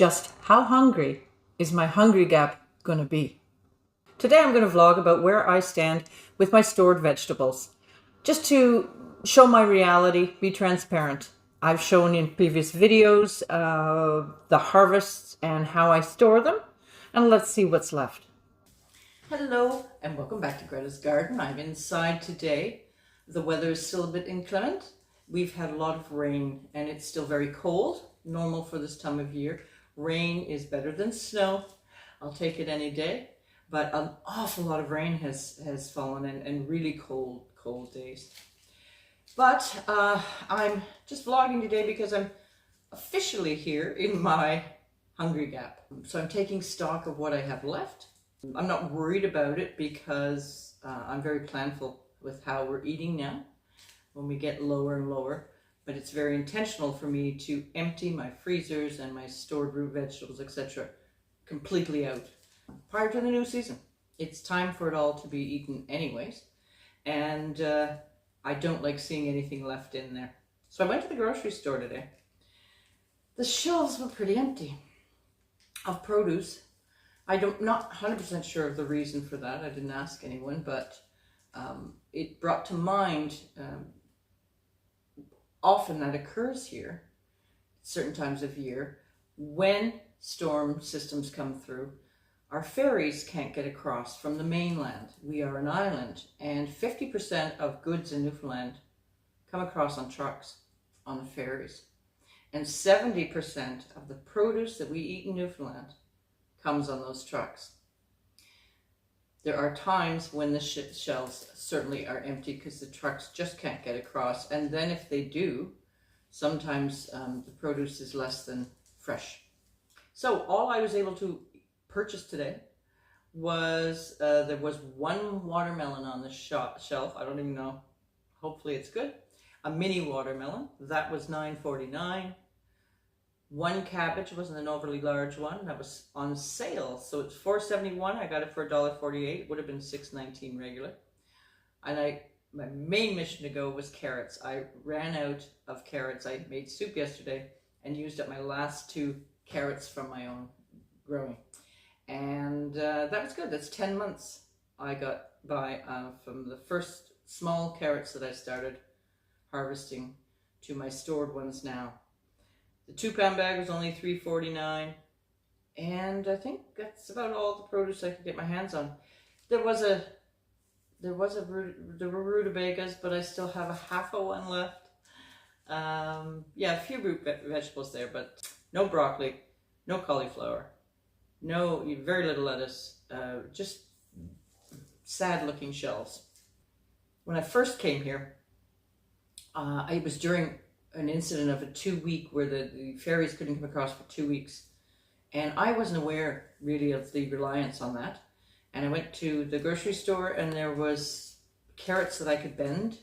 Just how hungry is my hungry gap going to be? Today I'm going to vlog about where I stand with my stored vegetables. Just to show my reality, be transparent. I've shown in previous videos the harvests and how I store them. And let's see what's left. Hello and welcome back to Greta's Garden. I'm inside today. The weather is still a bit inclement. We've had a lot of rain and it's still very cold, normal for this time of year. Rain is better than snow. I'll take it any day. But an awful lot of rain has fallen and really cold days. But I'm just vlogging today because I'm officially here in my hungry gap. So I'm taking stock of what I have left. I'm not worried about it because I'm very planful with how we're eating now when we get lower and lower. But it's very intentional for me to empty my freezers and my stored root vegetables, etc. completely out prior to the new season. It's time for it all to be eaten anyways. And I don't like seeing anything left in there. So I went to the grocery store today. The shelves were pretty empty of produce. I'm not 100% sure of the reason for that. I didn't ask anyone, but it brought to mind often that occurs here, certain times of year, when storm systems come through. Our ferries can't get across from the mainland. We are an island, and 50% of goods in Newfoundland come across on trucks, on the ferries. And 70% of the produce that we eat in Newfoundland comes on those trucks. There are times when the shelves certainly are empty because the trucks just can't get across. And then if they do, sometimes the produce is less than fresh. So all I was able to purchase today was, there was one watermelon on the shelf. I don't even know. Hopefully it's good. A mini watermelon. That was $9.49. One cabbage, wasn't an overly large one, that was on sale. So it's $4.71. I got it for $1.48. Would have been $6.19 regular. And my main mission to go was carrots. I ran out of carrots. I made soup yesterday and used up my last 2 carrots from my own growing. And that was good. That's 10 months I got by from the first small carrots that I started harvesting to my stored ones now. The 2-pound bag was only $3.49, and I think that's about all the produce I could get my hands on. There were rutabagas, but I still have a half of one left. Yeah, a few root vegetables there, but no broccoli, no cauliflower, very little lettuce, just sad-looking shelves. When I first came here, it was during an incident of a 2-week where the ferries couldn't come across for 2 weeks. And I wasn't aware really of the reliance on that. And I went to the grocery store and there was carrots that I could bend.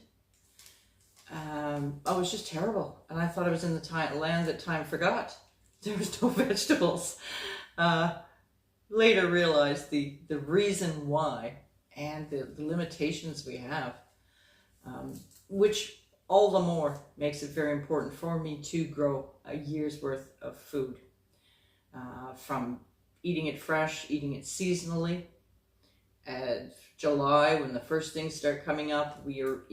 It was just terrible. And I thought I was in the land that time forgot. There was no vegetables. Later realized the reason why and the limitations we have, which all the more makes it very important for me to grow a year's worth of food. From eating it fresh, eating it seasonally. July, when the first things start coming up, we're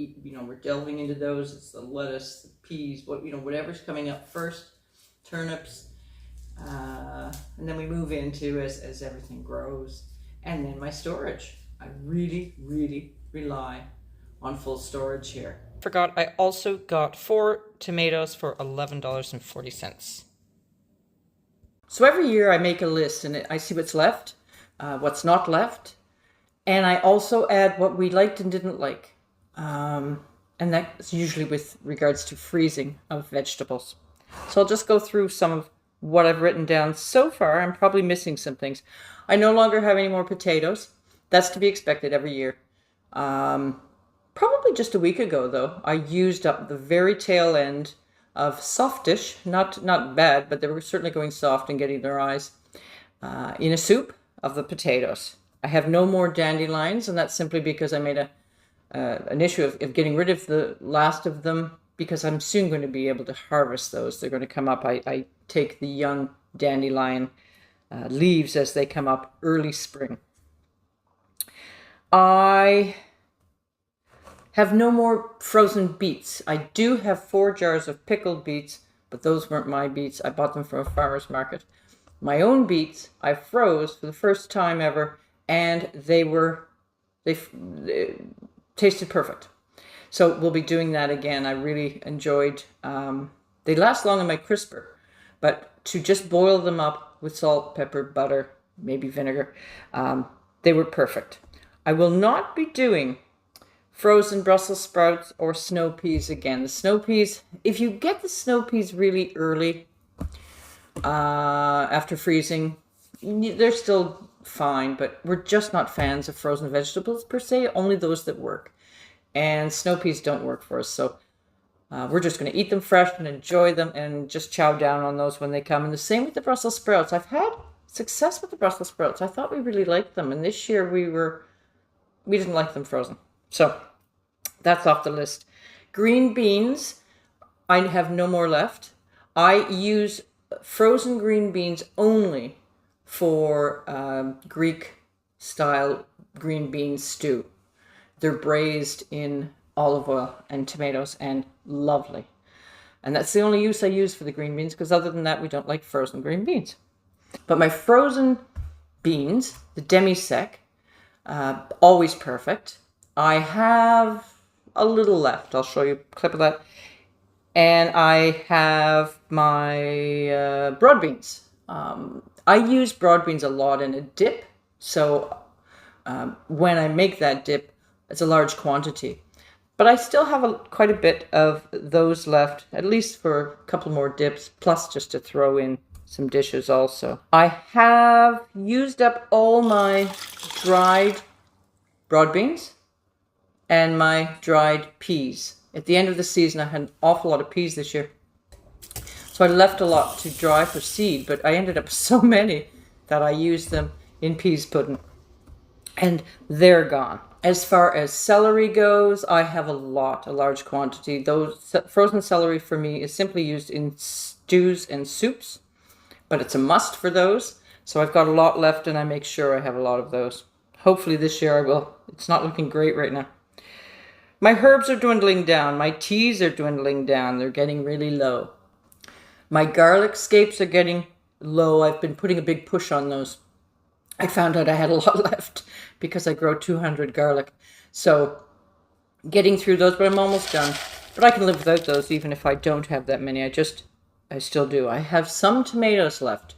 delving into those. It's the lettuce, the peas, whatever's coming up first, turnips, and then we move into as everything grows. And then my storage. I really, really rely on full storage here. Forgot, I also got 4 tomatoes for $11.40. So every year I make a list and I see what's left, what's not left, and I also add what we liked and didn't like. And that's usually with regards to freezing of vegetables. So I'll just go through some of what I've written down so far. I'm probably missing some things. I no longer have any more potatoes. That's to be expected every year. Probably just a week ago, though, I used up the very tail end of softish, not bad, but they were certainly going soft and getting their eyes, in a soup of the potatoes. I have no more dandelions, and that's simply because I made an issue of getting rid of the last of them because I'm soon going to be able to harvest those. They're going to come up. I take the young dandelion leaves as they come up early spring. I have no more frozen beets. I do have 4 jars of pickled beets, but those weren't my beets. I bought them from a farmer's market. My own beets I froze for the first time ever, and they tasted perfect. So we'll be doing that again. I really enjoyed. They last long in my crisper, but to just boil them up with salt, pepper, butter, maybe vinegar, they were perfect. I will not be doing frozen Brussels sprouts or snow peas again. The snow peas, if you get the snow peas really early after freezing, they're still fine, but we're just not fans of frozen vegetables per se, only those that work. And snow peas don't work for us, so we're just going to eat them fresh and enjoy them and just chow down on those when they come. And the same with the Brussels sprouts. I've had success with the Brussels sprouts. I thought we really liked them, and this year we didn't like them frozen. So that's off the list. Green beans, I have no more left. I use frozen green beans only for Greek style green bean stew. They're braised in olive oil and tomatoes and lovely. And that's the only use I use for the green beans, because other than that, we don't like frozen green beans. But my frozen beans, the demi-sec, always perfect. I have a little left. I'll show you a clip of that. And I have my broad beans. I use broad beans a lot in a dip. So when I make that dip, it's a large quantity. But I still have quite a bit of those left, at least for a couple more dips, plus just to throw in some dishes also. I have used up all my dried broad beans and my dried peas. At the end of the season, I had an awful lot of peas this year. So I left a lot to dry for seed, but I ended up with so many that I used them in peas pudding. And they're gone. As far as celery goes, I have a large quantity. Those frozen celery for me is simply used in stews and soups, but it's a must for those. So I've got a lot left, and I make sure I have a lot of those. Hopefully this year I will. It's not looking great right now. My herbs are dwindling down. My teas are dwindling down. They're getting really low. My garlic scapes are getting low. I've been putting a big push on those. I found out I had a lot left because I grow 200 garlic. So getting through those, but I'm almost done. But I can live without those even if I don't have that many. I still do. I have some tomatoes left,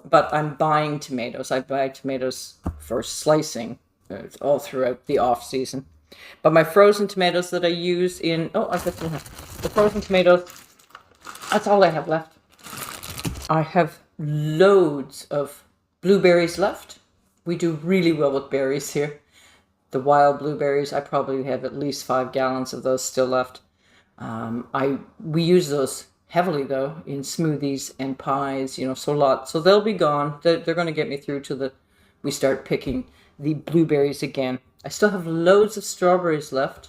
but I'm buying tomatoes. I buy tomatoes for slicing all throughout the off season. But my frozen tomatoes that I use in, I've got some, the frozen tomatoes, that's all I have left. I have loads of blueberries left. We do really well with berries here. The wild blueberries, I probably have at least 5 gallons of those still left. We use those heavily though in smoothies and pies, so a lot. So they'll be gone. They're going to get me through to we start picking the blueberries again. I still have loads of strawberries left.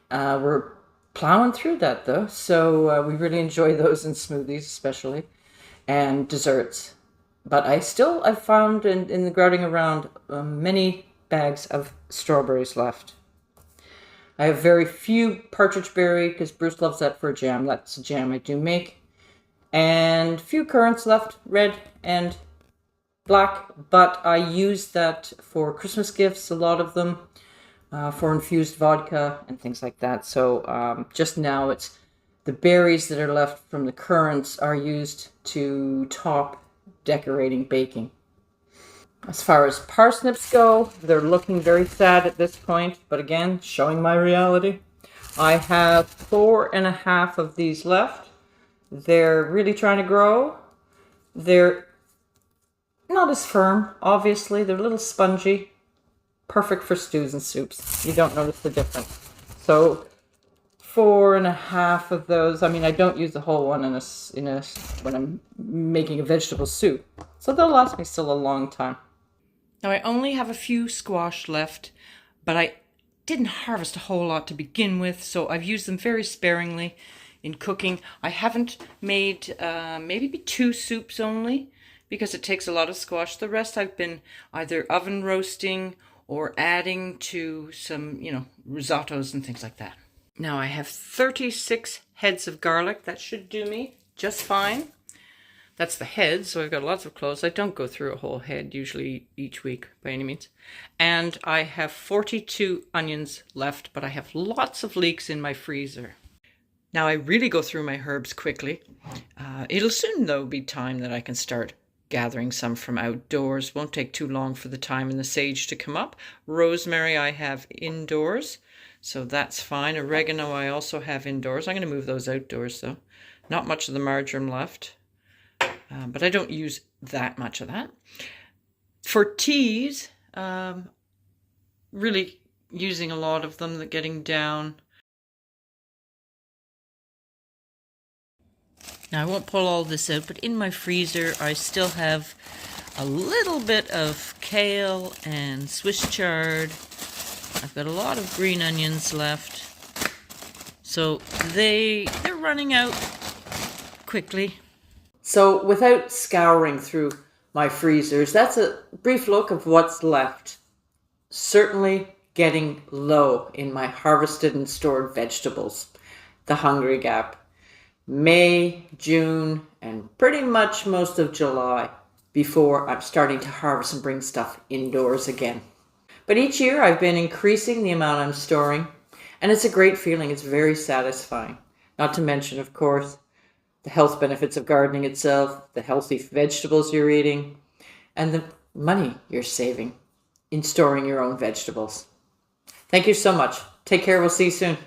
We're plowing through that though, so we really enjoy those in smoothies especially, and desserts. But I've found in the grouting around many bags of strawberries left. I have very few partridge berry because Bruce loves that for a jam. That's a jam I do make. And few currants left, red and black, but I use that for Christmas gifts, a lot of them, for infused vodka and things like that. So just now it's the berries that are left from the currants are used to top decorating baking. As far as parsnips go, they're looking very sad at this point, but again, showing my reality. I have 4.5 of these left. They're really trying to grow. They're not as firm, obviously. They're a little spongy. Perfect for stews and soups. You don't notice the difference. So 4.5 of those. I mean, I don't use the whole one when I'm making a vegetable soup. So they'll last me still a long time. Now I only have a few squash left, but I didn't harvest a whole lot to begin with, so I've used them very sparingly in cooking. I haven't made maybe 2 soups only because it takes a lot of squash. The rest I've been either oven roasting or adding to some, risottos and things like that. Now I have 36 heads of garlic. That should do me just fine. That's the head, so I've got lots of cloves. I don't go through a whole head usually each week by any means. And I have 42 onions left, but I have lots of leeks in my freezer. Now I really go through my herbs quickly. It'll soon though be time that I can start gathering some from outdoors. Won't take too long for the thyme and the sage to come up. Rosemary I have indoors, so that's fine. Oregano I also have indoors. I'm going to move those outdoors though. Not much of the marjoram left. But I don't use that much of that. For teas, really using a lot of them, getting down. Now I won't pull all this out, but in my freezer I still have a little bit of kale and Swiss chard. I've got a lot of green onions left. So they're running out quickly. So without scouring through my freezers, that's a brief look of what's left. Certainly getting low in my harvested and stored vegetables. The hungry gap. May, June, and pretty much most of July before I'm starting to harvest and bring stuff indoors again. But each year I've been increasing the amount I'm storing, and it's a great feeling. It's very satisfying. Not to mention, of course, the health benefits of gardening itself, the healthy vegetables you're eating, and the money you're saving in storing your own vegetables. Thank you so much. Take care. We'll see you soon.